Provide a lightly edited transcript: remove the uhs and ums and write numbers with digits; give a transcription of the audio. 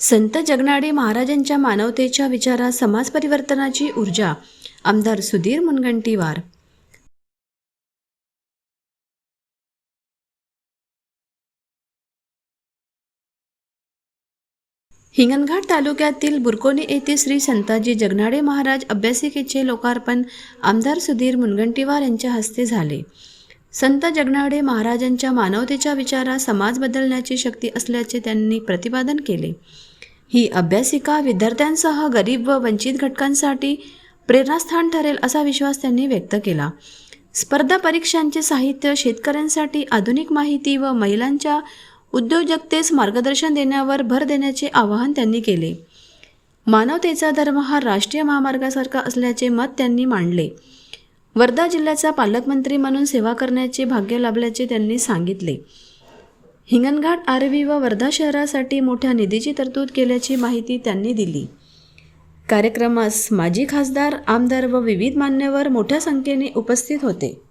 संत जगनाडे महाराजांच्या मानवतेच्या विचारात समाज परिवर्तनाची ऊर्जा, आमदार सुधीर मुनगंटीवार. हिंगणघाट तालुक्यातील बुरकोनी येथे श्री संताजी जगनाडे महाराज अभ्यासिकेचे लोकार्पण आमदार सुधीर मुनगंटीवार यांच्या हस्ते झाले. संत जगनाडे महाराजांच्या मानवतेच्या विचारात समाज बदलण्याची शक्ती असल्याचे त्यांनी प्रतिपादन केले. ही अभ्यासिका विद्यार्थ्यांसह गरीब व वंचित घटकांसाठी प्रेरणास्थान ठरेल असा विश्वास त्यांनी व्यक्त केला. स्पर्धा परीक्षांचे साहित्य, शेतकऱ्यांसाठी आधुनिक माहिती व महिलांच्या उद्योजकतेस मार्गदर्शन देण्यावर भर देण्याचे आवाहन त्यांनी केले. मानवतेचा धर्म हा राष्ट्रीय महामार्गासारखा असल्याचे मत त्यांनी मांडले. वर्धा जिल्ह्याचा पालकमंत्री म्हणून सेवा करण्याचे भाग्य लाभल्याचे त्यांनी सांगितले. हिंगणघाट, आर्वी व वर्धा शहरासाठी मोठ्या निधीची तरतूद केल्याची माहिती त्यांनी दिली. कार्यक्रमास माजी खासदार, आमदार व विविध मान्यवर मोठ्या संख्येने उपस्थित होते.